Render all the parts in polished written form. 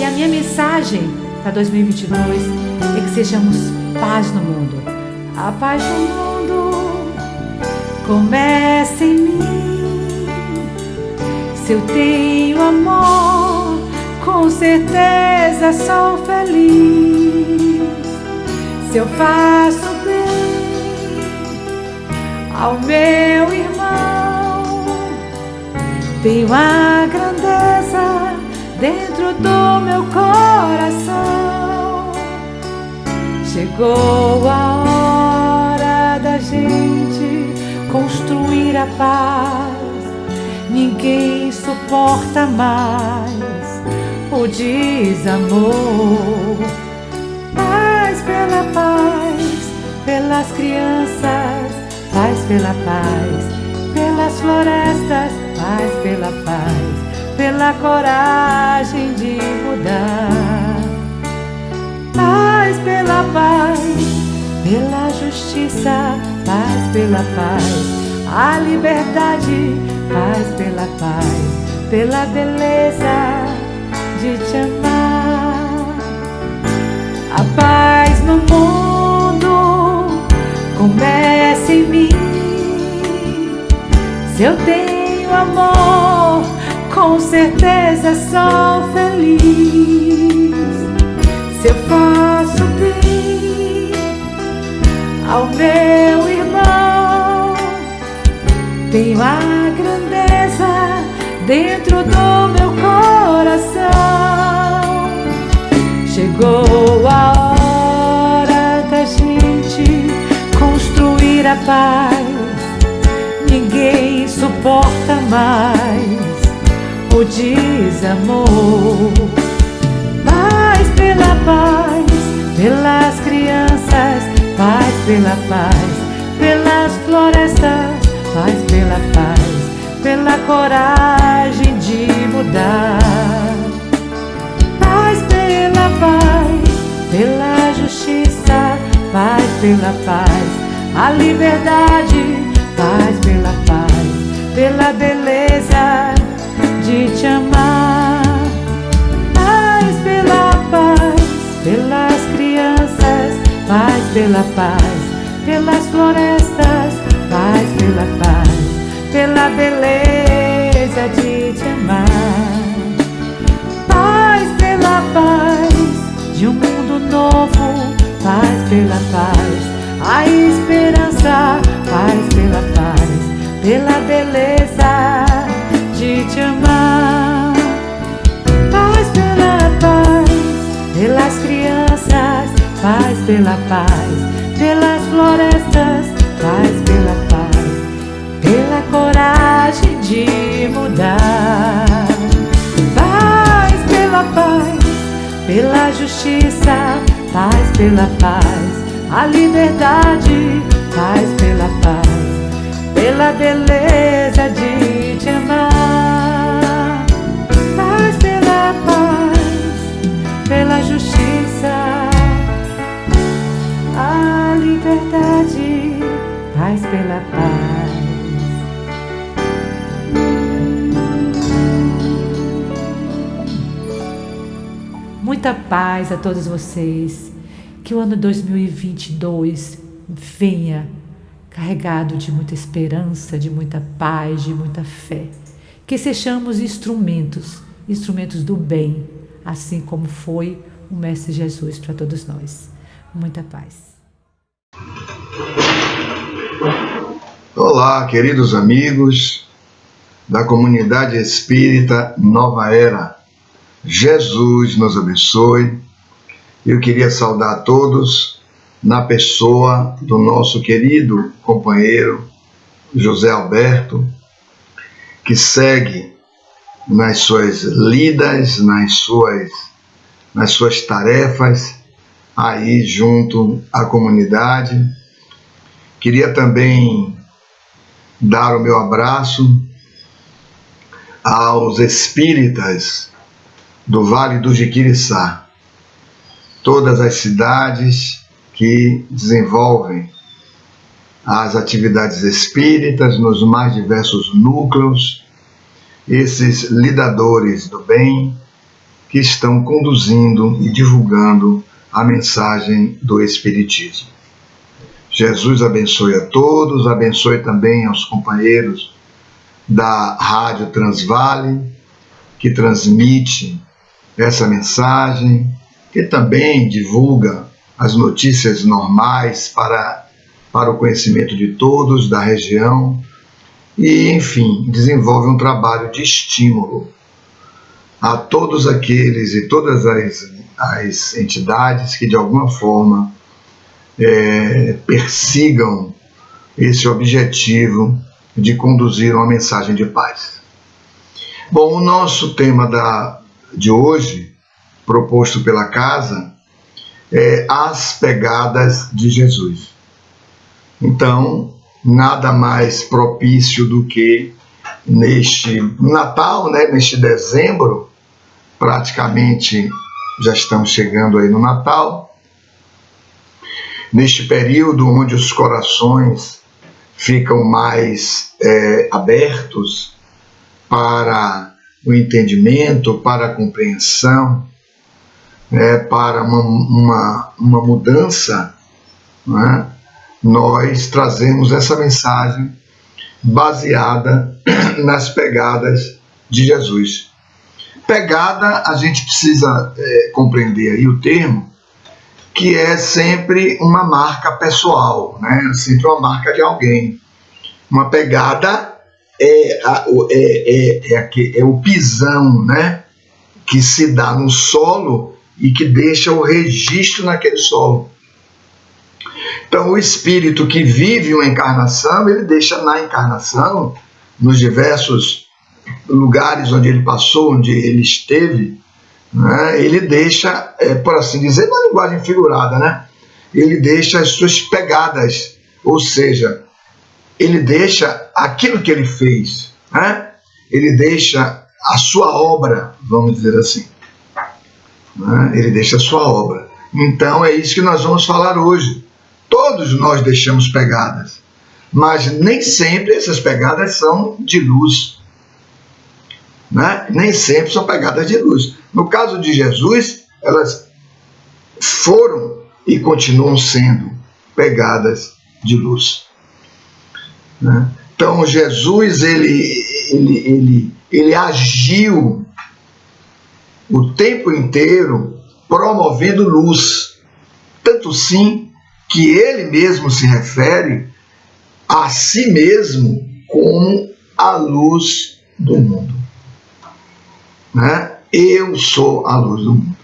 E a minha mensagem para 2022 é que sejamos paz no mundo. A paz no mundo começa em mim. Se eu tenho amor, com certeza sou feliz. Se eu faço bem ao meu irmão, tenho a grandeza dentro do meu coração. Chegou a hora da gente construir a paz. Ninguém suporta mais o desamor. Paz pela paz, pelas crianças, paz pela paz, pelas florestas, paz pela paz, pela coragem de mudar. Paz pela paz, pela justiça, paz pela paz, a liberdade, paz pela paz, pela beleza de te amar. A paz no mundo começa em mim. Se eu tenho amor, com certeza sou feliz. Se eu faço bem ao meu irmão, tenho a grandeza dentro do meu coração. Chegou a hora da gente construir a paz. Ninguém suporta mais o desamor. Paz pela paz, pelas crianças, paz pela paz, pelas florestas, paz pela paz, pela coragem de mudar. Paz pela paz, pela justiça, paz pela paz, a liberdade, paz pela paz, pela beleza de te amar. Paz pela paz, pelas crianças, paz pela paz, pelas florestas, paz pela paz, pela beleza de te amar. Paz pela paz, de um mundo novo, paz pela paz, a esperança, paz pela paz, pela beleza de te amar. Paz pela paz, pelas crianças, paz pela paz, pelas florestas, paz pela paz, pela coragem de mudar. Paz pela paz, pela justiça, paz pela paz, a liberdade, paz pela paz, pela beleza de te amar. Paz pela paz, pela justiça, a liberdade, paz pela paz. Muita paz a todos vocês. Que o ano 2022 venha carregado de muita esperança, de muita paz, de muita fé. Que sejamos instrumentos do bem, assim como foi o Mestre Jesus para todos nós. Muita paz. Olá, queridos amigos da comunidade espírita Nova Era. Jesus nos abençoe. Eu queria saudar a todos na pessoa do nosso querido companheiro José Alberto, que segue nas suas lidas, nas suas tarefas aí junto à comunidade. Queria também dar o meu abraço aos espíritas do Vale do Jiquiriçá, todas as cidades que desenvolvem as atividades espíritas nos mais diversos núcleos, esses lidadores do bem que estão conduzindo e divulgando a mensagem do Espiritismo. Jesus abençoe a todos, abençoe também aos companheiros da Rádio Transvale, que transmite essa mensagem, que também divulga as notícias normais para o conhecimento de todos da região e, enfim, desenvolve um trabalho de estímulo a todos aqueles e todas as entidades que, de alguma forma, persigam esse objetivo de conduzir uma mensagem de paz. Bom, o nosso tema de hoje, proposto pela casa, é as pegadas de Jesus. Então, nada mais propício do que neste Natal, neste dezembro, praticamente já estamos chegando aí no Natal, neste período onde os corações ficam mais abertos para o entendimento, para a compreensão, para uma mudança, nós trazemos essa mensagem baseada nas pegadas de Jesus. Pegada, a gente precisa compreender aí o termo, que é sempre uma marca pessoal, sempre uma marca de alguém. Uma pegada é o pisão, que se dá no solo e que deixa o registro naquele solo. Então, o espírito que vive uma encarnação, ele deixa na encarnação, nos diversos lugares onde ele passou, onde ele esteve, ele deixa, por assim dizer, na linguagem figurada, ele deixa as suas pegadas, ou seja, ele deixa aquilo que ele fez, ele deixa a sua obra, vamos dizer assim, ele deixa a sua obra. Então é isso que nós vamos falar hoje. Todos nós deixamos pegadas, mas nem sempre essas pegadas são de luz, nem sempre são pegadas de luz. No caso de Jesus, elas foram e continuam sendo pegadas de luz. Então Jesus ele agiu o tempo inteiro promovendo luz, tanto sim que ele mesmo se refere a si mesmo como a luz do mundo. Eu sou a luz do mundo.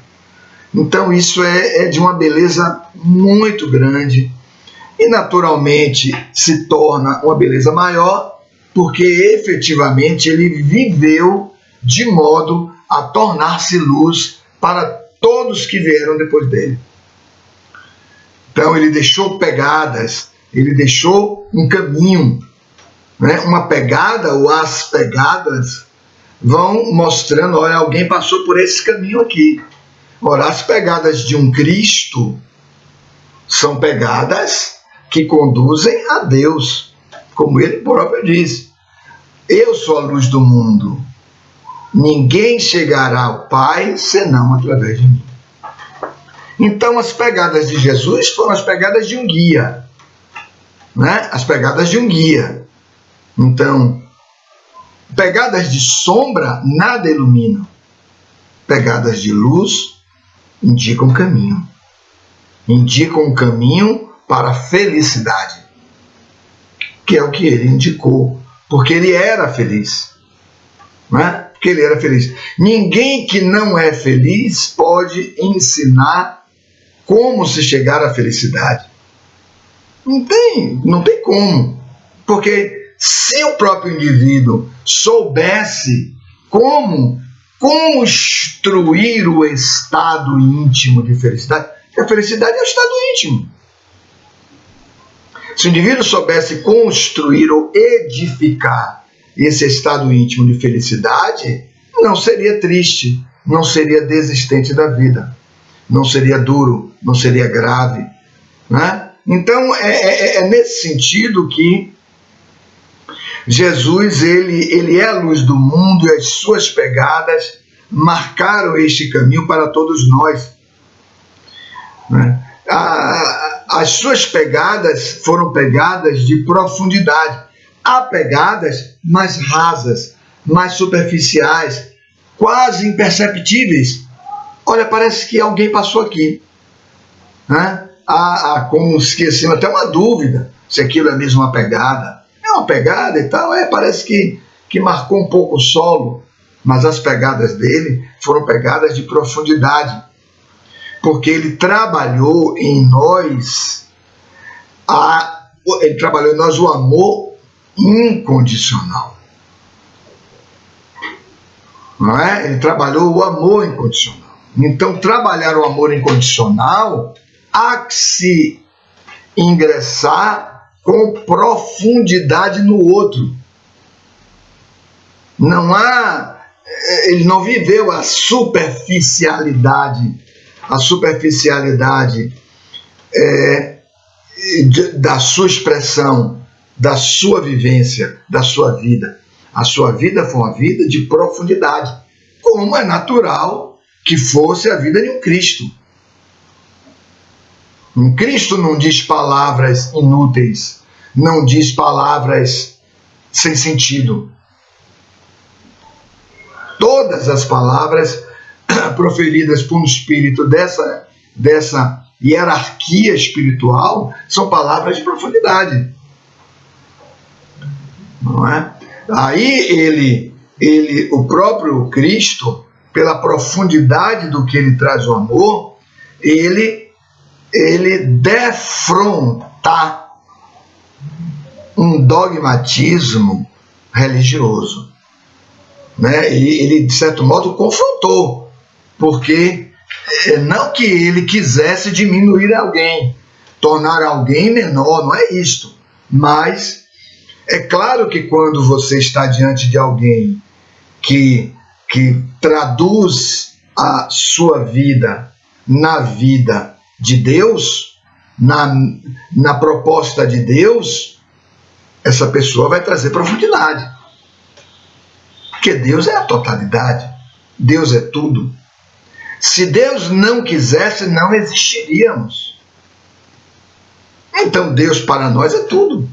Então isso é de uma beleza muito grande e naturalmente se torna uma beleza maior porque efetivamente ele viveu de modo a tornar-se luz para todos que vieram depois dele. Então ele deixou pegadas, ele deixou um caminho, uma pegada ou as pegadas vão mostrando, olha, alguém passou por esse caminho aqui. Ora, as pegadas de um Cristo são pegadas que conduzem a Deus, como ele próprio diz. Eu sou a luz do mundo. Ninguém chegará ao Pai senão através de mim. Então, as pegadas de Jesus foram as pegadas de um guia. As pegadas de um guia. Então, pegadas de sombra nada iluminam. Pegadas de luz indicam caminho. Indicam um caminho para a felicidade. Que é o que ele indicou. Porque ele era feliz. Porque ele era feliz. Ninguém que não é feliz pode ensinar como se chegar à felicidade. Não tem como. Porque se o próprio indivíduo soubesse como construir o estado íntimo de felicidade, a felicidade é o estado íntimo. Se o indivíduo soubesse construir ou edificar esse estado íntimo de felicidade, não seria triste, não seria desistente da vida, não seria duro, não seria grave. Então, é nesse sentido que Jesus ele é a luz do mundo e as suas pegadas marcaram este caminho para todos nós. Né? As suas pegadas foram pegadas de profundidade. Há pegadas mais rasas, mais superficiais, quase imperceptíveis. Olha, parece que alguém passou aqui. Né? Há como se assim, até uma dúvida se aquilo é mesmo uma pegada. É uma pegada e tal, parece que marcou um pouco o solo, mas as pegadas dele foram pegadas de profundidade, porque ele trabalhou em nós o amor incondicional. Não é? Ele trabalhou o amor incondicional. Então, trabalhar o amor incondicional, há que se ingressar com profundidade no outro. Não há, ele não viveu a superficialidade da sua expressão, da sua vivência, da sua vida. A sua vida foi uma vida de profundidade, como é natural que fosse a vida de um Cristo. Um Cristo não diz palavras inúteis, não diz palavras sem sentido. Todas as palavras proferidas por um espírito dessa hierarquia espiritual são palavras de profundidade. Não é? Aí o próprio Cristo, pela profundidade do que ele traz o amor, ele defronta um dogmatismo religioso. Né? Ele, de certo modo, confrontou, porque não que ele quisesse diminuir alguém, tornar alguém menor, não é isto, mas é claro que quando você está diante de alguém que traduz a sua vida na vida de Deus, na proposta de Deus, essa pessoa vai trazer profundidade. Porque Deus é a totalidade, Deus é tudo. Se Deus não quisesse, não existiríamos. Então Deus para nós é tudo.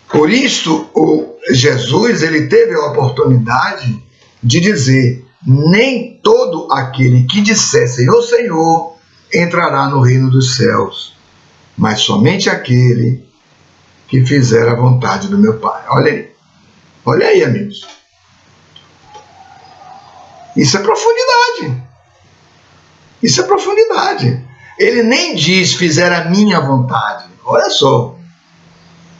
Por isso, Jesus ele teve a oportunidade de dizer: nem todo aquele que disser Senhor, Senhor, entrará no reino dos céus, mas somente aquele que fizer a vontade do meu Pai. Olha aí, amigos. Isso é profundidade. Isso é profundidade. Ele nem diz fizer a minha vontade. Olha só.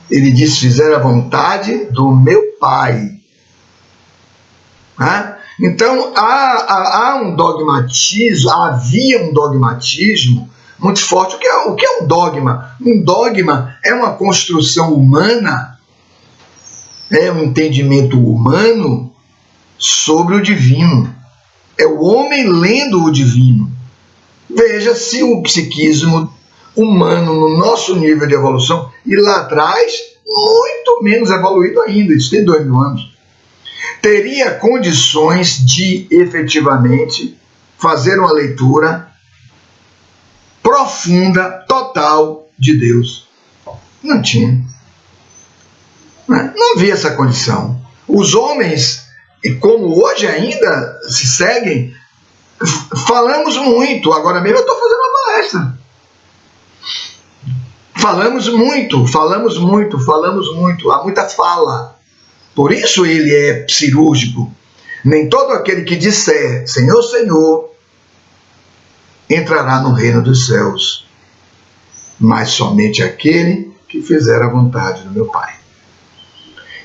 Ele diz fizer a vontade do meu Pai. Então há um dogmatismo, havia um dogmatismo muito forte. O que é um dogma? Um dogma é uma construção humana, é um entendimento humano sobre o divino. É o homem lendo o divino. Veja se o psiquismo humano, no nosso nível de evolução, e lá atrás, muito menos evoluído ainda, isso tem 2000 anos, teria condições de efetivamente fazer uma leitura profunda, total de Deus. Não tinha. Não havia essa condição. Os homens, e como hoje ainda se seguem, falamos muito. Agora mesmo eu estou fazendo uma palestra. Falamos muito. Há muita fala. Por isso ele é cirúrgico. Nem todo aquele que disser Senhor, Senhor, entrará no reino dos céus, mas somente aquele que fizer a vontade do meu Pai.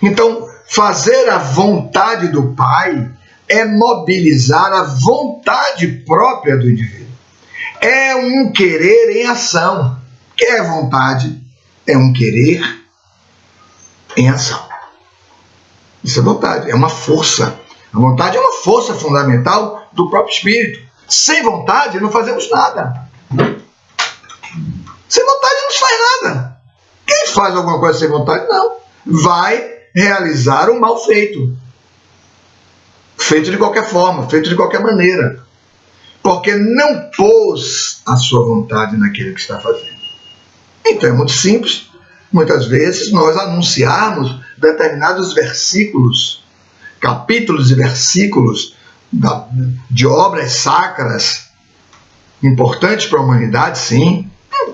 Então, fazer a vontade do Pai é mobilizar a vontade própria do indivíduo. É um querer em ação. O que é vontade? É um querer em ação. Isso é vontade, é uma força. A vontade é uma força fundamental do próprio espírito. Sem vontade não fazemos nada. Sem vontade não se faz nada. Quem faz alguma coisa sem vontade? Não. Vai realizar o mal feito. feito de qualquer forma, feito de qualquer maneira, porque não pôs a sua vontade naquilo que está fazendo. Então é muito simples, muitas vezes, nós anunciarmos determinados versículos, capítulos e versículos de obras sacras, importantes para a humanidade, sim,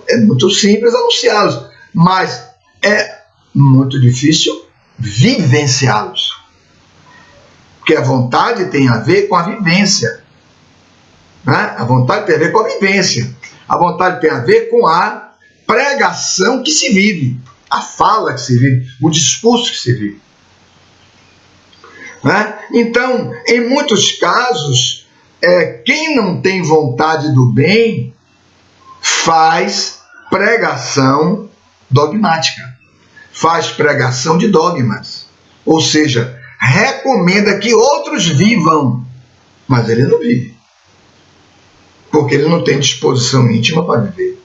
é muito simples anunciá-los, mas é muito difícil vivenciá-los. Porque a vontade tem a ver com a vivência. Né? A vontade tem a ver com a vivência. A vontade tem a ver com a pregação que se vive, a fala que se vive, o discurso que se vive. Né? Então, em muitos casos, quem não tem vontade do bem faz pregação dogmática, faz pregação de dogmas, ou seja, recomenda que outros vivam, mas ele não vive, porque ele não tem disposição íntima para viver.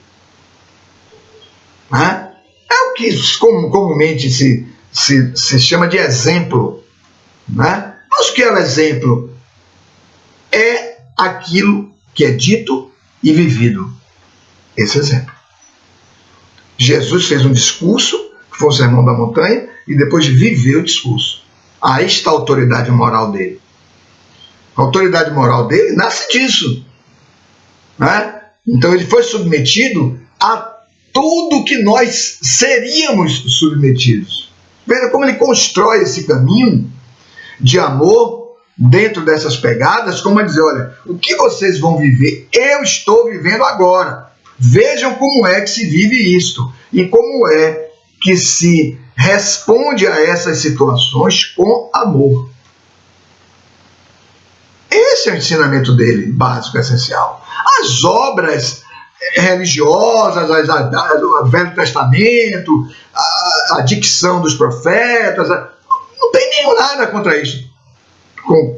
Né? É o que comumente se chama de exemplo. Né? Mas o que é o exemplo? É aquilo que é dito e vivido. Esse exemplo. Jesus fez um discurso, que foi o Sermão da Montanha, e depois viveu o discurso. Aí está a autoridade moral dele. A autoridade moral dele nasce disso. Né? Então ele foi submetido a tudo que nós seríamos submetidos. Veja como ele constrói esse caminho de amor dentro dessas pegadas, como a dizer, olha, o que vocês vão viver, eu estou vivendo agora. Vejam como é que se vive isto e como é que se responde a essas situações com amor. Esse é o ensinamento dele, básico, essencial. As obras religiosas, o Velho Testamento, a dicção dos profetas, não tem nenhum nada contra isso.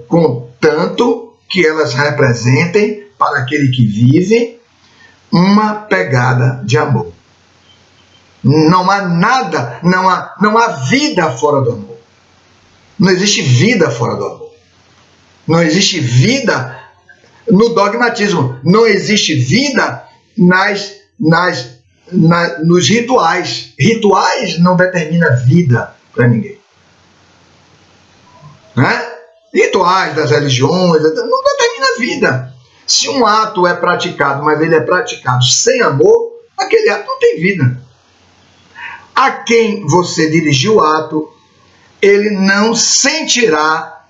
Contanto que elas representem para aquele que vive uma pegada de amor. Não há nada, não há vida fora do amor. Não existe vida fora do amor. Não existe vida no dogmatismo. Não existe vida nos rituais. Rituais não determinam vida para ninguém. Né? Rituais das religiões não determinam vida. Se um ato é praticado, mas ele é praticado sem amor, aquele ato não tem vida. A quem você dirigir o ato, ele não sentirá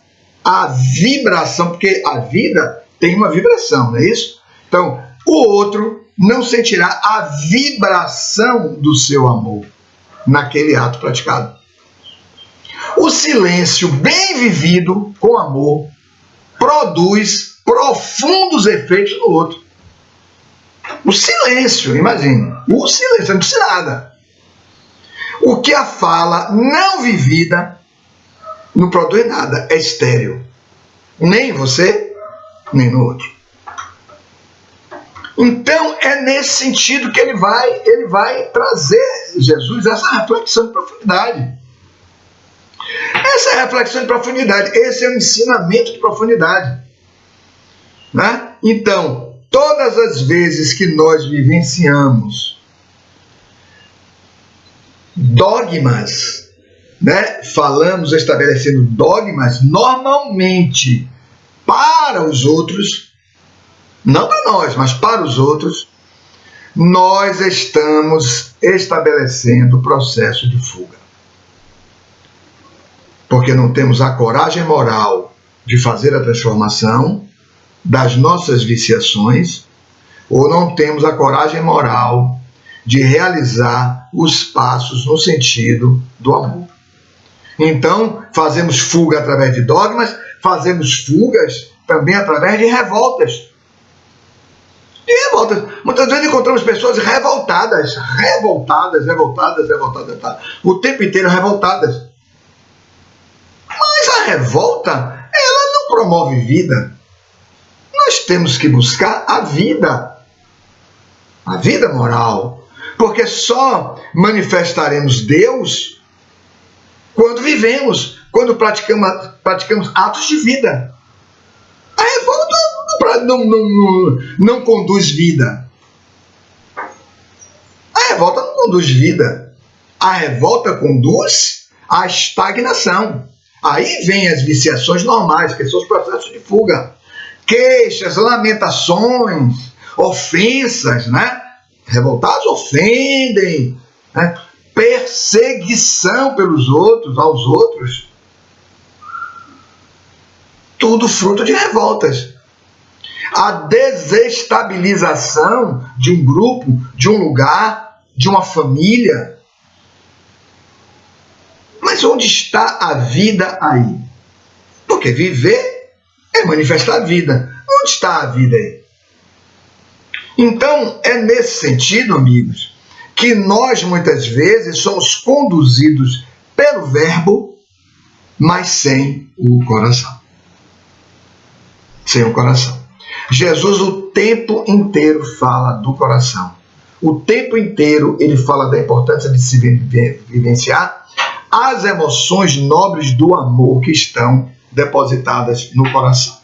a vibração, porque a vida tem uma vibração, não é isso? Então, o outro não sentirá a vibração do seu amor naquele ato praticado. O silêncio bem vivido com amor produz profundos efeitos no outro. O silêncio, imagine, o silêncio, não precisa nada. O que a fala não vivida não produz nada, é estéril. Nem em você, nem no outro. Então, é nesse sentido que ele vai trazer, Jesus, essa reflexão de profundidade. Essa é a reflexão de profundidade, esse é o ensinamento de profundidade. Né? Então, todas as vezes que nós vivenciamos dogmas, né? Falamos estabelecendo dogmas, normalmente para os outros, não para nós, mas para os outros, nós estamos estabelecendo o processo de fuga. Porque não temos a coragem moral de fazer a transformação das nossas viciações, ou não temos a coragem moral de realizar os passos no sentido do amor. Então, fazemos fuga através de dogmas, fazemos fugas também através de revoltas. Muitas vezes encontramos pessoas revoltadas, o tempo inteiro revoltadas. Mas a revolta, ela não promove vida. Nós temos que buscar a vida moral, porque só manifestaremos Deus quando vivemos, quando praticamos atos de vida. A revolta não conduz vida. A revolta não conduz vida. A revolta conduz à estagnação. Aí vem as viciações normais, que são os processos de fuga. Queixas, lamentações, ofensas, né? Revoltados ofendem, né? Perseguição pelos outros, aos outros. Tudo fruto de revoltas. A desestabilização de um grupo, de um lugar, de uma família. Mas onde está a vida aí? Porque viver é manifestar a vida. Onde está a vida aí? Então, é nesse sentido, amigos, que nós muitas vezes somos conduzidos pelo verbo, mas sem o coração. Sem o coração. Jesus o tempo inteiro fala do coração. O tempo inteiro ele fala da importância de se vivenciar as emoções nobres do amor que estão depositadas no coração.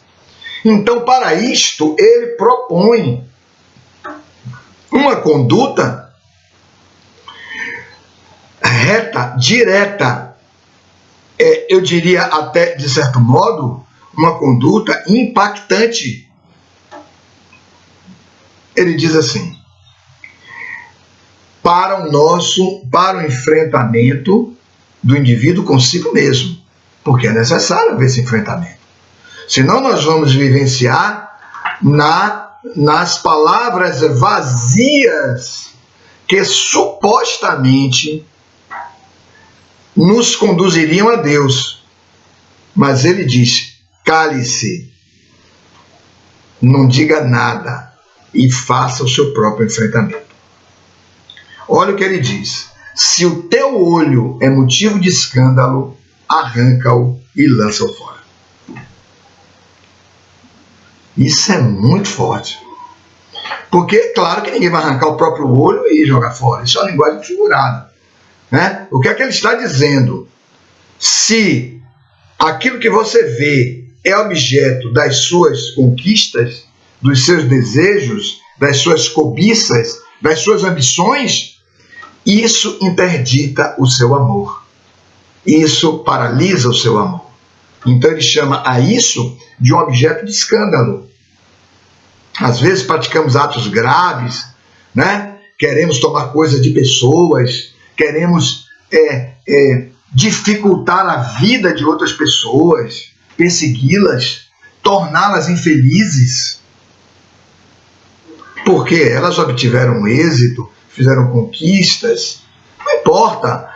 Então, para isto, ele propõe uma conduta reta, direta, eu diria até, de certo modo, uma conduta impactante. Ele diz assim: para o enfrentamento do indivíduo consigo mesmo, porque é necessário haver esse enfrentamento. Senão nós vamos vivenciar nas palavras vazias que supostamente nos conduziriam a Deus. Mas ele diz: cale-se, não diga nada e faça o seu próprio enfrentamento. Olha o que ele diz: se o teu olho é motivo de escândalo, arranca-o e lança-o fora. Isso é muito forte. Porque, claro que ninguém vai arrancar o próprio olho e jogar fora. Isso é uma linguagem figurada, né? O que é que ele está dizendo? Se aquilo que você vê é objeto das suas conquistas, dos seus desejos, das suas cobiças, das suas ambições, isso interdita o seu amor. Isso paralisa o seu amor. Então ele chama a isso de um objeto de escândalo. Às vezes praticamos atos graves, né? Queremos tomar coisa de pessoas, queremos dificultar a vida de outras pessoas, persegui-las, torná-las infelizes, porque elas obtiveram êxito, fizeram conquistas. Não importa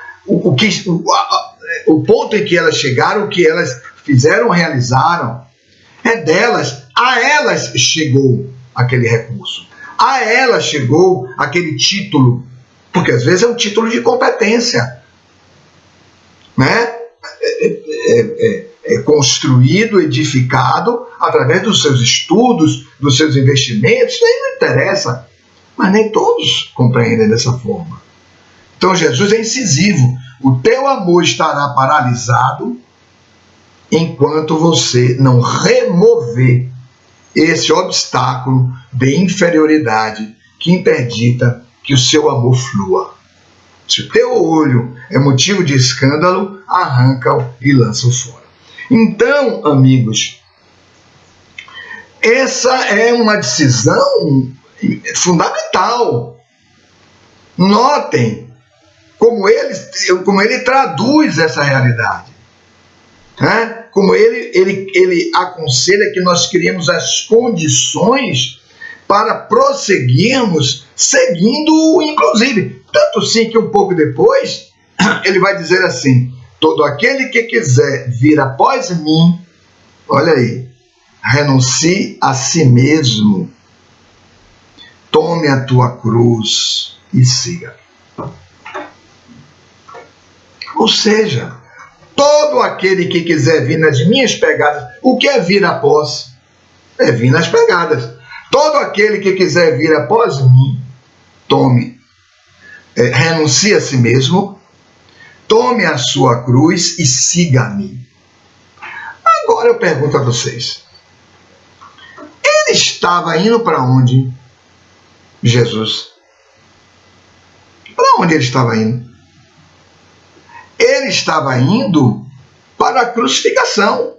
o ponto em que elas chegaram, o que elas fizeram, realizaram, é delas. A elas chegou aquele recurso, a elas chegou aquele título, porque às vezes é um título de competência, né? É construído, edificado através dos seus estudos, dos seus investimentos. Isso aí não interessa, mas nem todos compreendem dessa forma. Então Jesus é incisivo: o teu amor estará paralisado enquanto você não remover esse obstáculo de inferioridade que interdita que o seu amor flua. Se o teu olho é motivo de escândalo, arranca-o e lança-o fora. Então, amigos, essa é uma decisão fundamental. Notem como ele traduz essa realidade, né? Como ele aconselha que nós criemos as condições para prosseguirmos seguindo, inclusive. Tanto sim que um pouco depois ele vai dizer assim: todo aquele que quiser vir após mim, olha aí, renuncie a si mesmo, tome a tua cruz e siga. Ou seja, todo aquele que quiser vir nas minhas pegadas. O que é vir após? É vir nas pegadas. Todo aquele que quiser vir após mim, renuncie a si mesmo, tome a sua cruz e siga-me. Agora eu pergunto a vocês: estava indo para onde? Jesus. Para onde ele estava indo? Ele estava indo para a crucificação.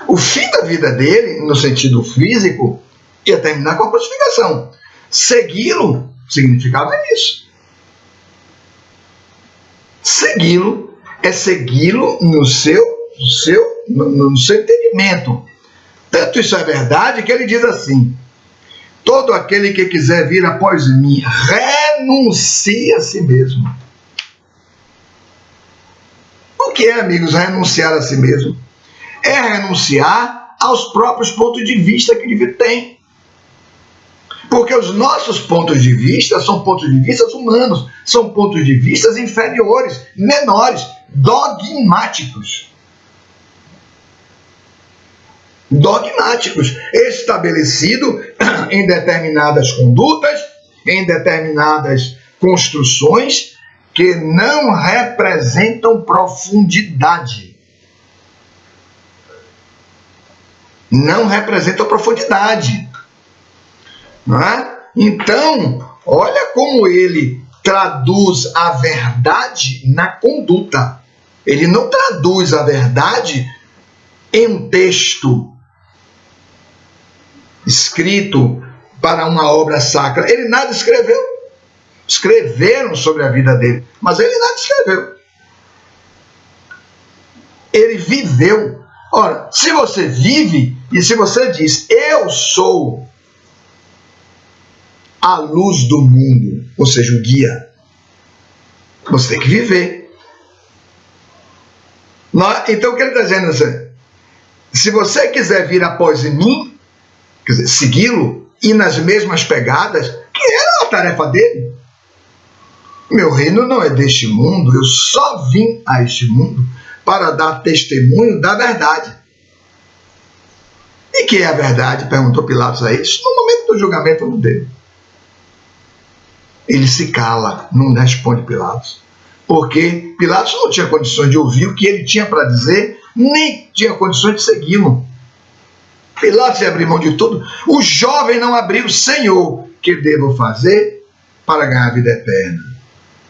O fim da vida dele, no sentido físico, ia terminar com a crucificação. Segui-lo significava isso. Segui-lo é segui-lo no seu entendimento. Tanto isso é verdade que ele diz assim: todo aquele que quiser vir após mim, renuncie a si mesmo. O que é, amigos, renunciar a si mesmo? É renunciar aos próprios pontos de vista que ele tem. Porque os nossos pontos de vista são pontos de vista humanos, são pontos de vista inferiores, menores, dogmáticos. Dogmáticos, estabelecido em determinadas condutas, em determinadas construções que não representam profundidade. Não representam profundidade. Não é? Então, olha como ele traduz a verdade na conduta. Ele não traduz a verdade em um texto escrito para uma obra sacra. Ele nada escreveu. Escreveram sobre a vida dele, mas ele nada escreveu. Ele viveu. Ora, se você vive e se você diz, eu sou a luz do mundo, ou seja, o guia, você tem que viver. Então o que ele está dizendo assim? Se você quiser vir após mim, quer dizer, segui-lo, e nas mesmas pegadas, que era a tarefa dele. Meu reino não é deste mundo, eu só vim a este mundo para dar testemunho da verdade. E que é a verdade? Perguntou Pilatos a eles, no momento do julgamento dele. Ele se cala, não responde Pilatos. Porque Pilatos não tinha condições de ouvir o que ele tinha para dizer, nem tinha condições de segui-lo. Pilatos ia abrir mão de tudo. O jovem não abriu: Senhor, que devo fazer para ganhar a vida eterna?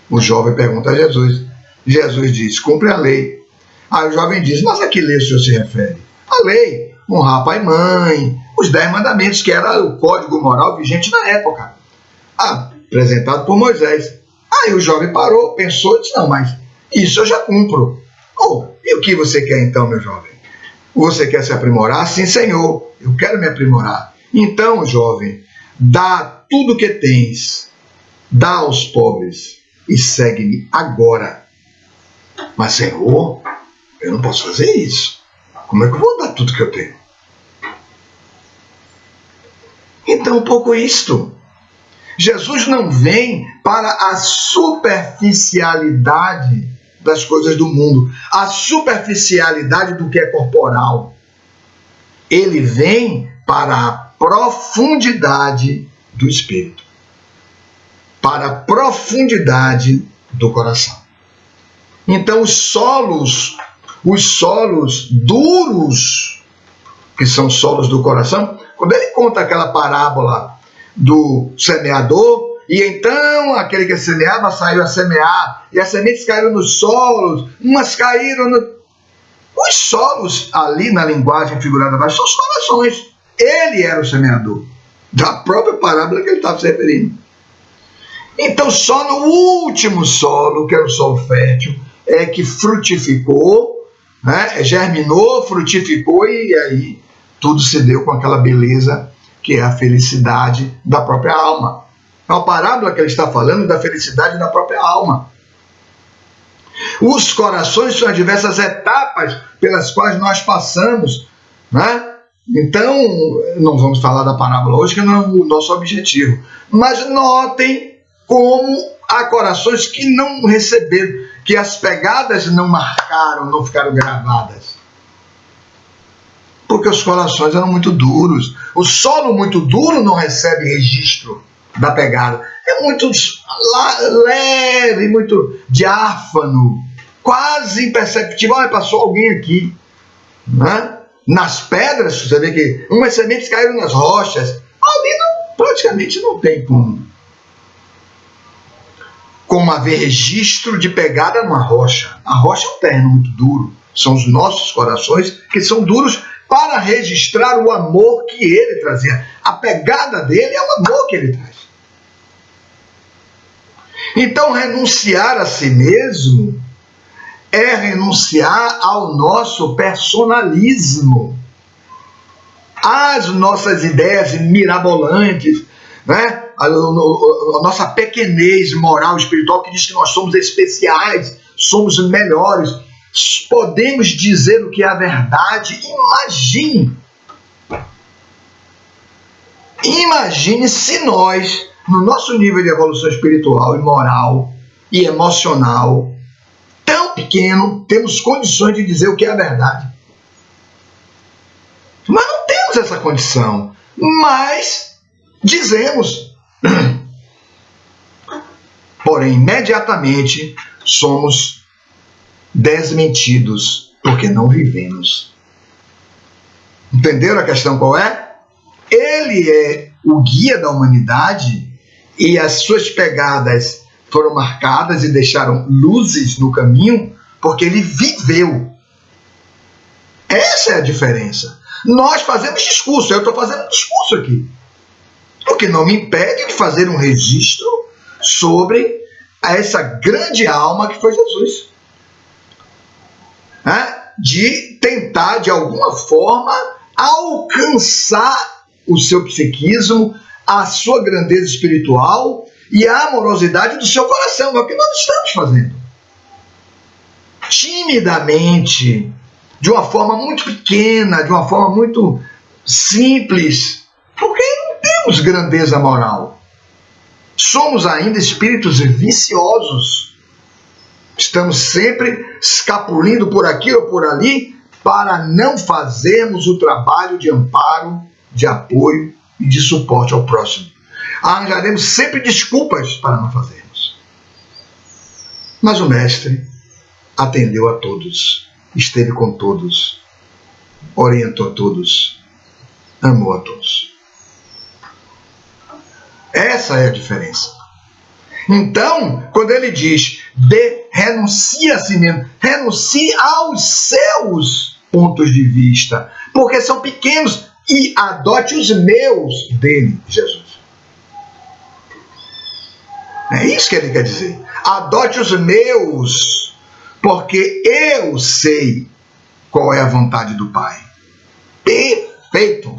O jovem pergunta a Jesus. Jesus diz: cumpre a lei. Aí o jovem diz: mas a que lei o senhor se refere? A lei, honrar pai e mãe, os 10 mandamentos, que era o código moral vigente na época, apresentado por Moisés. Aí o jovem parou, pensou e disse: não, mas isso eu já cumpro. E o que você quer então, meu jovem? Você quer se aprimorar? Sim, Senhor, eu quero me aprimorar. Então, jovem, dá tudo o que tens, dá aos pobres e segue-me agora. Mas, Senhor, eu não posso fazer isso. Como é que eu vou dar tudo que eu tenho? Então, um pouco isto. Jesus não vem para a superficialidade das coisas do mundo, a superficialidade do que é corporal. Ele vem para a profundidade do espírito, para a profundidade do coração. Então os solos duros, que são solos do coração, quando ele conta aquela parábola do semeador, e então aquele que semeava saiu a semear, e as sementes caíram nos solos, umas caíram no... Os solos ali na linguagem figurada abaixo são os corações. Ele era o semeador da própria parábola que ele estava se referindo. Então só no último solo, que era o solo fértil, é que frutificou, né? Germinou, frutificou, e aí tudo se deu com aquela beleza que é a felicidade da própria alma. É uma parábola que ele está falando da felicidade da própria alma. Os corações são as diversas etapas pelas quais nós passamos, né? Então, não vamos falar da parábola hoje, que não é o nosso objetivo. Mas notem como há corações que não receberam, que as pegadas não marcaram, não ficaram gravadas. Porque os corações eram muito duros. O solo muito duro não recebe registro da pegada. É muito leve, muito diáfano, quase imperceptível. Olha, passou alguém aqui. né? Nas pedras, você vê que umas sementes caíram nas rochas. Ali praticamente não tem como haver registro de pegada numa rocha. A rocha é um terreno muito duro. São os nossos corações que são duros para registrar o amor que ele trazia. A pegada dele é o amor que ele traz. Então, renunciar a si mesmo é renunciar ao nosso personalismo, às nossas ideias mirabolantes, né? A nossa pequenez moral e espiritual que diz que nós somos especiais, somos melhores. Podemos dizer o que é a verdade. Imagine se nós, no nosso nível de evolução espiritual e moral e emocional, tão pequeno, temos condições de dizer o que é a verdade. Mas não temos essa condição. Mas dizemos. Porém, imediatamente somos desmentidos, porque não vivemos. Entenderam a questão qual é? Ele é o guia da humanidade e as suas pegadas foram marcadas e deixaram luzes no caminho porque ele viveu. Essa é a diferença. Nós fazemos discurso, eu estou fazendo discurso aqui. O que não me impede de fazer um registro sobre essa grande alma que foi Jesus. De tentar, de alguma forma, alcançar o seu psiquismo, a sua grandeza espiritual e a amorosidade do seu coração. É o que nós estamos fazendo. Timidamente, de uma forma muito pequena, de uma forma muito simples, porque não temos grandeza moral. Somos ainda espíritos viciosos. Estamos sempre escapulindo por aqui ou por ali para não fazermos o trabalho de amparo, de apoio e de suporte ao próximo. Arranjaremos sempre desculpas para não fazermos. Mas o Mestre atendeu a todos, esteve com todos, orientou a todos, amou a todos. Essa é a diferença. Então, quando ele diz, renuncie a si mesmo, renuncie aos seus pontos de vista, porque são pequenos, e adote os meus dele, Jesus. É isso que ele quer dizer. Adote os meus, porque eu sei qual é a vontade do Pai. Perfeito.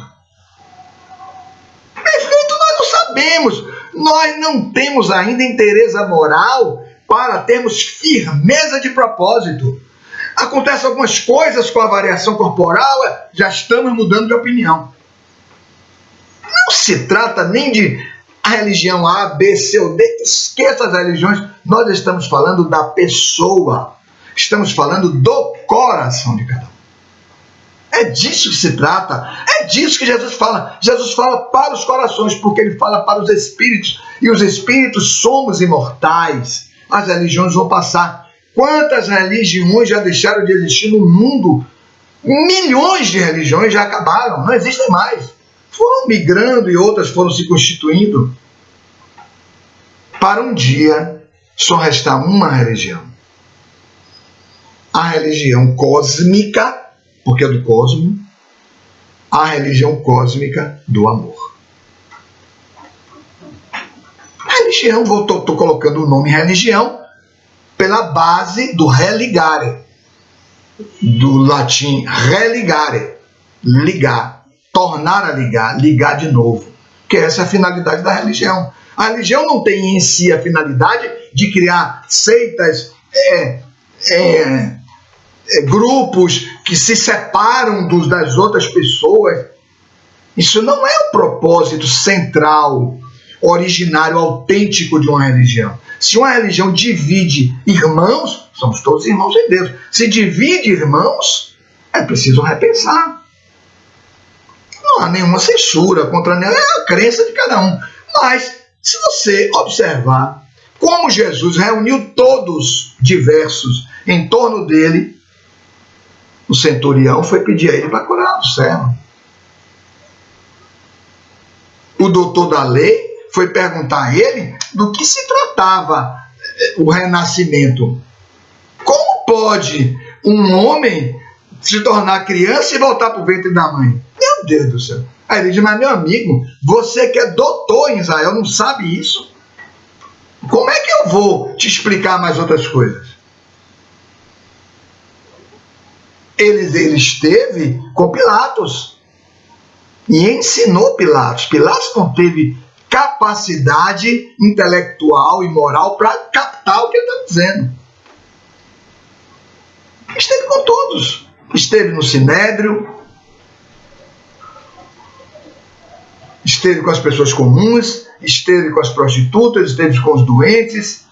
Perfeito, nós não sabemos. Nós não temos ainda interesse moral para termos firmeza de propósito. Acontecem algumas coisas com a variação corporal, já estamos mudando de opinião. Não se trata nem de a religião A, B, C ou D. Esqueça as religiões. Nós estamos falando da pessoa. Estamos falando do coração de cada um. É disso que se trata. É disso que Jesus fala. Jesus fala para os corações, porque ele fala para os espíritos. E os espíritos somos imortais. As religiões vão passar. Quantas religiões já deixaram de existir no mundo? Milhões de religiões já acabaram. Não existem mais. Foram migrando e outras foram se constituindo. Para um dia só restar uma religião. A religião cósmica, porque é do cosmo, a religião cósmica do amor. A religião, estou colocando o nome religião pela base do religare, do latim religare, ligar, tornar a ligar, ligar de novo, que essa é a finalidade da religião. A religião não tem em si a finalidade de criar seitas, grupos que se separam das outras pessoas. Isso não é o propósito central, originário, autêntico de uma religião. Se uma religião divide irmãos, somos todos irmãos em Deus. Se divide irmãos, é preciso repensar. Não há nenhuma censura contra nenhuma, é a crença de cada um. Mas, se você observar como Jesus reuniu todos diversos em torno dele, O centurião foi pedir a ele para curar o servo. O doutor da lei foi perguntar a ele do que se tratava o renascimento. Como pode um homem se tornar criança e voltar para o ventre da mãe? Meu Deus do céu. Aí ele diz, mas meu amigo, você que é doutor em Israel, não sabe isso? Como é que eu vou te explicar mais outras coisas? Ele esteve com Pilatos e ensinou Pilatos. Pilatos não teve capacidade intelectual e moral para captar o que ele está dizendo. Esteve com todos. Esteve no Sinédrio, esteve com as pessoas comuns, esteve com as prostitutas, esteve com os doentes,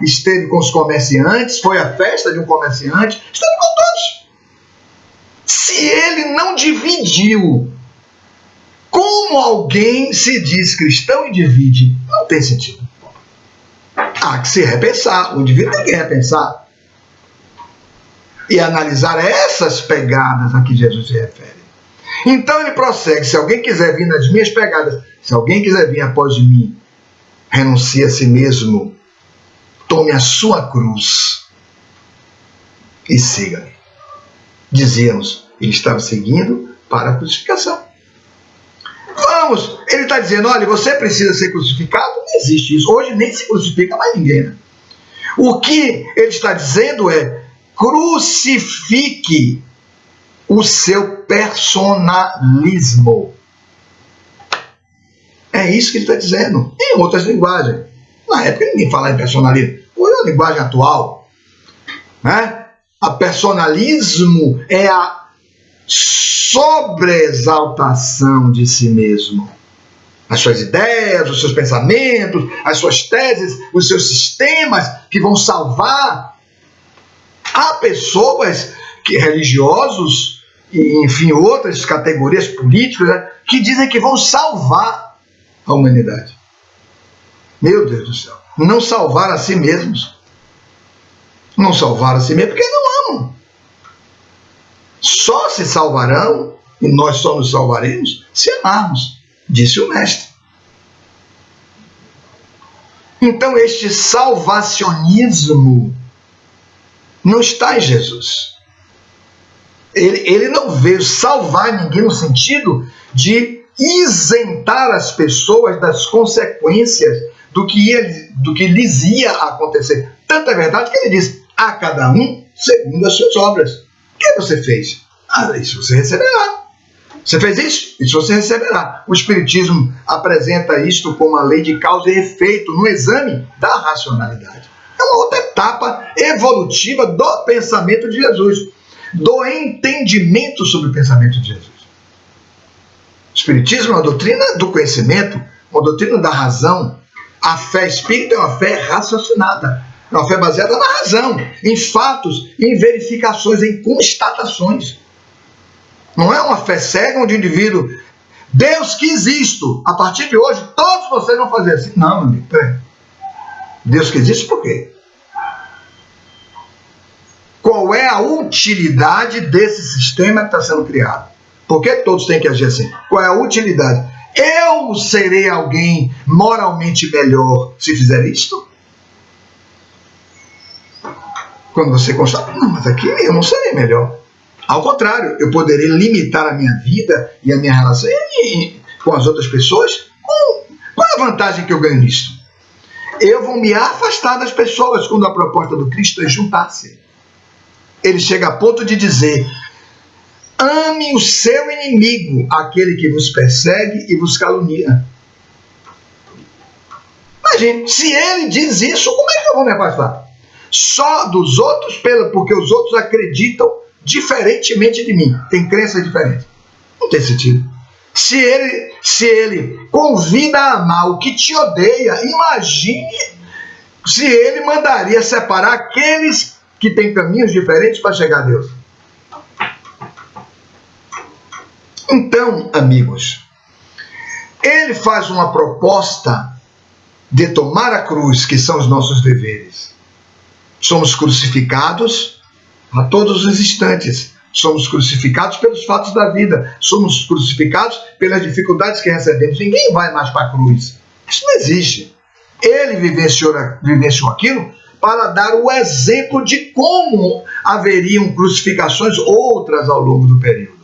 esteve com os comerciantes, foi à festa de um comerciante, esteve com todos. Se ele não dividiu, como alguém se diz cristão e divide? Não tem sentido. Há que se repensar, o indivíduo tem que repensar e analisar essas pegadas a que Jesus se refere. Então ele prossegue, se alguém quiser vir nas minhas pegadas, se alguém quiser vir após de mim, renuncie a si mesmo, tome a sua cruz e siga-me. Dizíamos, ele estava seguindo para a crucificação. Vamos, ele está dizendo, olha, você precisa ser crucificado, não existe isso. Hoje nem se crucifica mais ninguém, né? O que ele está dizendo é, crucifique o seu personalismo. É isso que ele está dizendo, em outras linguagens. Na época ninguém falava em personalismo, hoje é a linguagem atual, né? A personalismo é a sobreexaltação de si mesmo. As suas ideias, os seus pensamentos, as suas teses, os seus sistemas que vão salvar. Há pessoas religiosos e, enfim, outras categorias políticas, né, que dizem que vão salvar a humanidade. Meu Deus do céu. Não salvar a si mesmos. Não salvar a si mesmos porque não amam. Só se salvarão, e nós só nos salvaremos, se amarmos, disse o Mestre. Então este salvacionismo não está em Jesus. Ele não veio salvar ninguém no sentido de isentar as pessoas das consequências do que lhes ia acontecer. Tanto é verdade que ele diz, a cada um segundo as suas obras. O que você fez? Isso você receberá. Você fez isso? Isso você receberá. O Espiritismo apresenta isto como a lei de causa e efeito no exame da racionalidade. É uma outra etapa evolutiva do pensamento de Jesus, do entendimento sobre o pensamento de Jesus. O Espiritismo é uma doutrina do conhecimento, uma doutrina da razão. A fé espírita é uma fé raciocinada, é uma fé baseada na razão, em fatos, em verificações, em constatações. Não é uma fé cega onde o indivíduo, Deus quis isto, a partir de hoje todos vocês vão fazer assim. Não, meu amigo, peraí. Deus quis isso por quê? Qual é a utilidade desse sistema que está sendo criado? Por que todos têm que agir assim? Qual é a utilidade? Eu serei alguém moralmente melhor se fizer isto? Quando você constata, não, mas aqui eu não serei melhor. Ao contrário, eu poderei limitar a minha vida e a minha relação com as outras pessoas. Qual é a vantagem que eu ganho nisso? Eu vou me afastar das pessoas quando a proposta do Cristo é juntar-se. Ele chega a ponto de dizer, ame o seu inimigo, aquele que vos persegue e vos calunia. Imagine, se ele diz isso, como é que eu vou me afastar? Só dos outros, porque os outros acreditam diferentemente de mim, tem crença diferente. Não tem sentido. Se ele convida a amar o que te odeia, imagine se ele mandaria separar aqueles que têm caminhos diferentes para chegar a Deus. Então, amigos, ele faz uma proposta de tomar a cruz, que são os nossos deveres. Somos crucificados a todos os instantes, Somos crucificados pelos fatos da vida. Somos crucificados pelas dificuldades que recebemos. Ninguém vai mais para a cruz. Isso não existe. Ele vivenciou aquilo para dar o exemplo de como haveriam crucificações outras ao longo do período.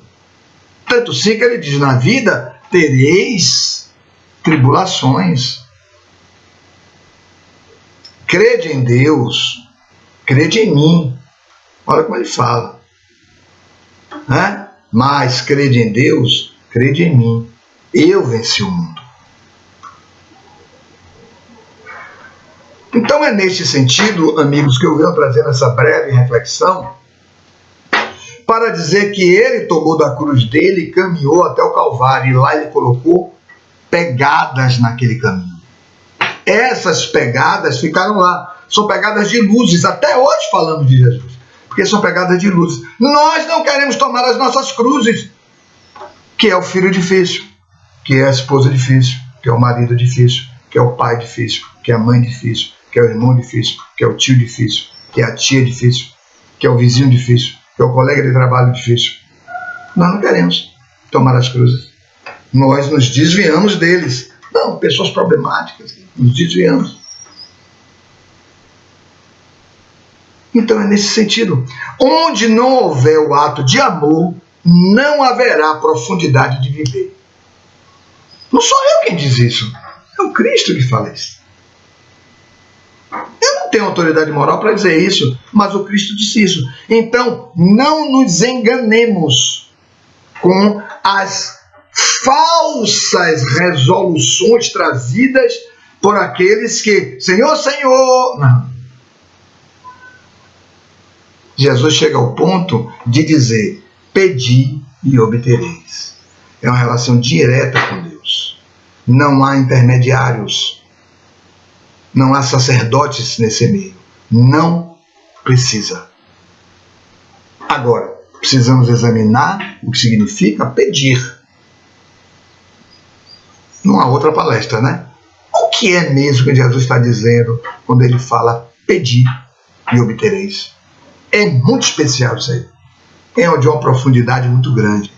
Tanto sim que ele diz, na vida tereis tribulações. Crede em Deus, crede em mim. Olha como ele fala. Né? Mas crede em Deus, crede em mim. Eu venci o mundo. Então é neste sentido, amigos, que eu venho trazendo essa breve reflexão para dizer que ele tomou da cruz dele e caminhou até o Calvário, e lá ele colocou pegadas naquele caminho. Essas pegadas ficaram lá, são pegadas de luzes, até hoje falando de Jesus, porque são pegadas de luzes. Nós não queremos tomar as nossas cruzes, que é o filho difícil, que é a esposa difícil, que é o marido difícil, que é o pai difícil, que é a mãe difícil, que é o irmão difícil, que é o tio difícil, que é a tia difícil, que é o vizinho difícil, que é o colega de trabalho difícil. Nós não queremos tomar as cruzes. Nós nos desviamos deles. Não, pessoas problemáticas, nos desviamos. Então é nesse sentido. Onde não houver o ato de amor, não haverá profundidade de viver. Não sou eu quem diz isso. É o Cristo que fala isso. Eu não tenho autoridade moral para dizer isso, mas o Cristo disse isso. Então, não nos enganemos com as falsas resoluções trazidas por aqueles que, Senhor, Senhor... Não. Jesus chega ao ponto de dizer, pedi e obtereis. É uma relação direta com Deus. Não há intermediários. Não há sacerdotes nesse meio. Não precisa. Agora, precisamos examinar o que significa pedir. Não há outra palestra, né? O que é mesmo que Jesus está dizendo quando ele fala pedir e obtereis? É muito especial isso aí. É de uma profundidade muito grande.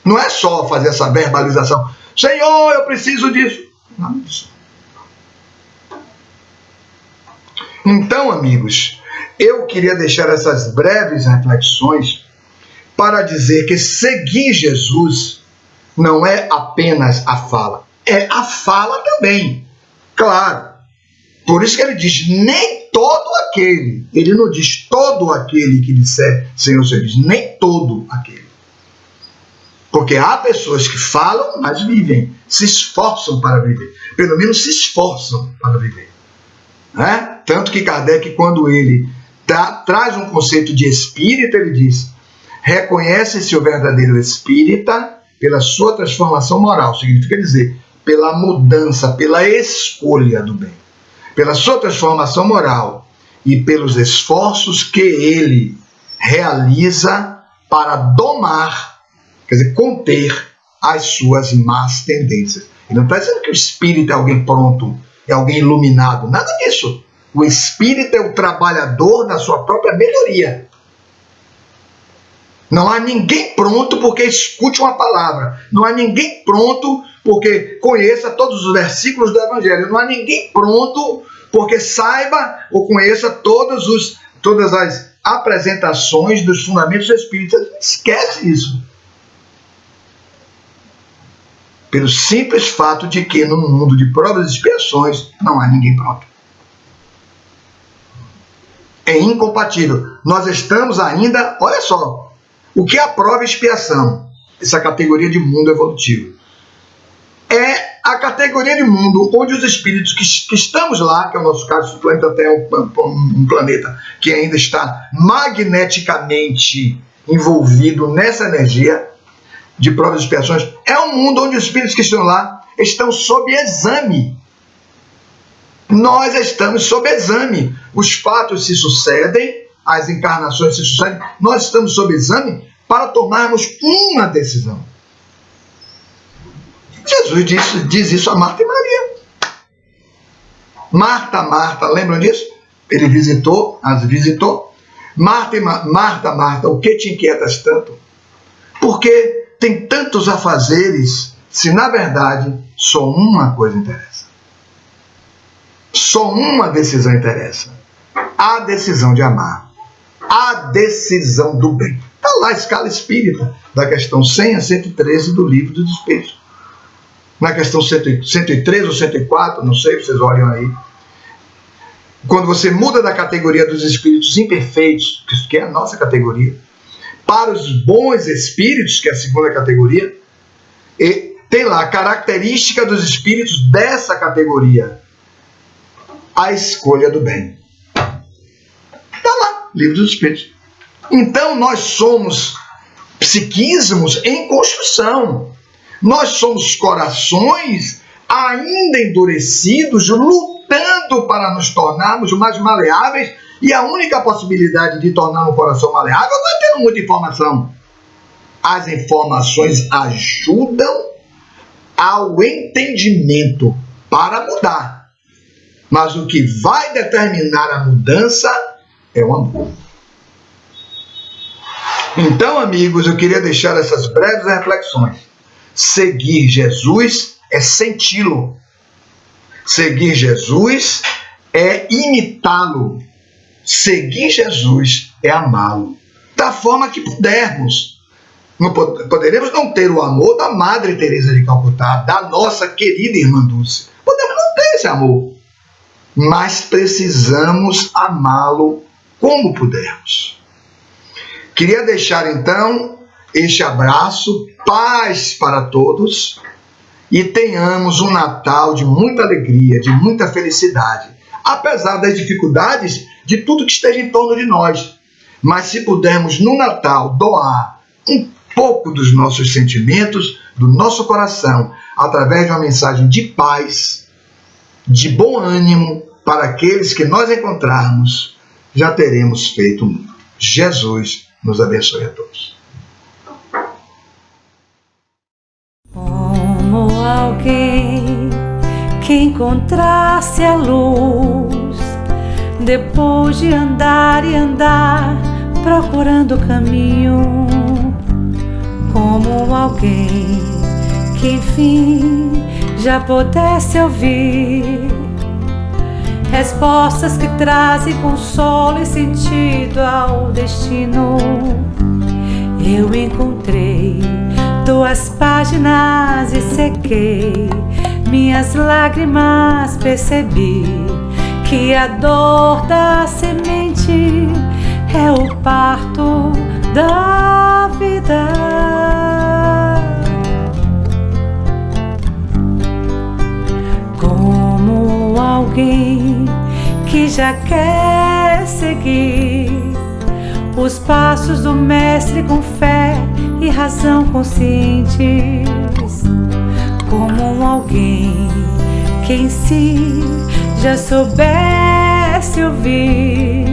Não é só fazer essa verbalização. Senhor, eu preciso disso. Não é isso. Então, amigos, eu queria deixar essas breves reflexões para dizer que seguir Jesus não é apenas a fala. É a fala também. Claro. Por isso que ele diz, nem todo aquele. Ele não diz todo aquele que disser Senhor, Senhor. Ele diz nem todo aquele. Porque há pessoas que falam, mas vivem. Se esforçam para viver. Pelo menos se esforçam para viver. Né? Tanto que Kardec, quando ele traz um conceito de espírita, ele diz, reconhece-se o verdadeiro espírita pela sua transformação moral. Significa dizer, pela mudança, pela escolha do bem. Pela sua transformação moral e pelos esforços que ele realiza para domar, quer dizer, conter as suas más tendências. Ele não está dizendo que o espírito é alguém pronto, é alguém iluminado, nada disso. O espírito é o trabalhador da sua própria melhoria. Não há ninguém pronto porque escute uma palavra. Não há ninguém pronto porque conheça todos os versículos do Evangelho. Não há ninguém pronto porque saiba ou conheça todas as apresentações dos fundamentos espíritas. Esquece isso. Pelo simples fato de que no mundo de provas e expiações não há ninguém pronto. É incompatível. Nós estamos ainda, olha só, o que é a prova e expiação? Essa categoria de mundo evolutivo. É a categoria de mundo onde os espíritos que estamos lá, que é o nosso caso, o planeta Terra é um planeta que ainda está magneticamente envolvido nessa energia de provas e expiações, é um mundo onde os espíritos que estão lá estão sob exame. Nós estamos sob exame. Os fatos se sucedem, as encarnações se sucedem, nós estamos sob exame para tomarmos uma decisão. Jesus diz isso a Marta e Maria. Marta, lembram disso? Ele as visitou. Marta, o que te inquietas tanto? Porque tem tantos afazeres, se na verdade só uma coisa interessa. Só uma decisão interessa. A decisão de amar. A decisão do bem. Está lá a escala espírita, da questão 100 a 113 do Livro dos Espíritos. Na questão 103 ou 104, não sei, vocês olham aí. Quando você muda da categoria dos espíritos imperfeitos, que é a nossa categoria, para os bons espíritos, que é a segunda categoria, e tem lá a característica dos espíritos dessa categoria. A escolha do bem. Está lá, Livro dos Espíritos. Então nós somos psiquismos em construção. Nós somos corações ainda endurecidos, lutando para nos tornarmos mais maleáveis, e a única possibilidade de tornar um coração maleável não é tendo muita informação. As informações ajudam ao entendimento para mudar. Mas o que vai determinar a mudança é o amor. Então, amigos, eu queria deixar essas breves reflexões. Seguir Jesus é senti-lo. Seguir Jesus é imitá-lo. Seguir Jesus é amá-lo. Da forma que pudermos. Poderemos não ter o amor da Madre Teresa de Calcutá, da nossa querida Irmã Dulce. Podemos não ter esse amor. Mas precisamos amá-lo como pudermos. Queria deixar então este abraço, paz para todos, e tenhamos um Natal de muita alegria, de muita felicidade, apesar das dificuldades de tudo que esteja em torno de nós. Mas se pudermos no Natal doar um pouco dos nossos sentimentos, do nosso coração, através de uma mensagem de paz, de bom ânimo para aqueles que nós encontrarmos, já teremos feito muito. Jesus nos abençoe a todos. Como alguém que encontrasse a luz, depois de andar e andar, procurando o caminho. Como alguém que enfim já pudesse ouvir respostas que trazem consolo e sentido ao destino. Eu encontrei tuas páginas e sequei minhas lágrimas, percebi que a dor da semente é o parto da vida. Como alguém que já quer seguir os passos do Mestre com fé e razão conscientes, como alguém que em si já soubesse ouvir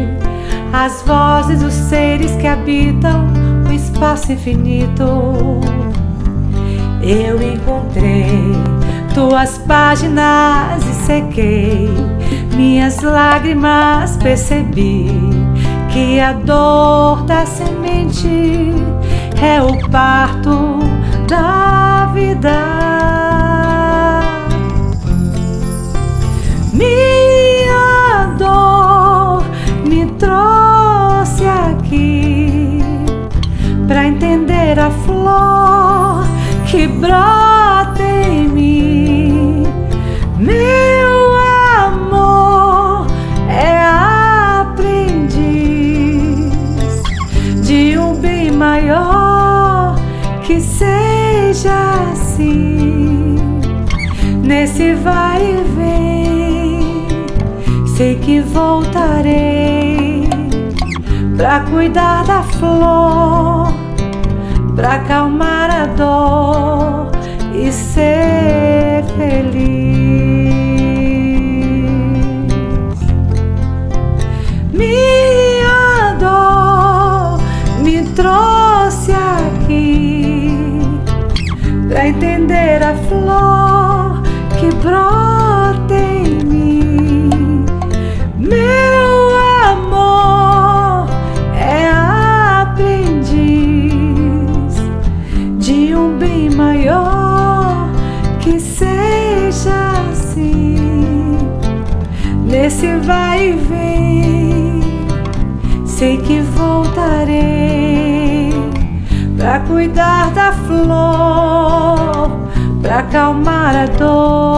as vozes dos seres que habitam o espaço infinito. Eu encontrei tuas páginas e sequei minhas lágrimas, percebi que a dor da semente é o parto da vida. Minha dor me trouxe aqui pra entender a flor que brota em mim. Meu amor é aprendiz de um bem maior, que seja assim. Nesse vai e vem, sei que voltarei pra cuidar da flor, pra acalmar a dor e ser feliz. Minha dor me trouxe aqui pra entender a flor que brota em mim. Meu amor que seja assim, nesse vai e vem. Sei que voltarei pra cuidar da flor, pra acalmar a dor.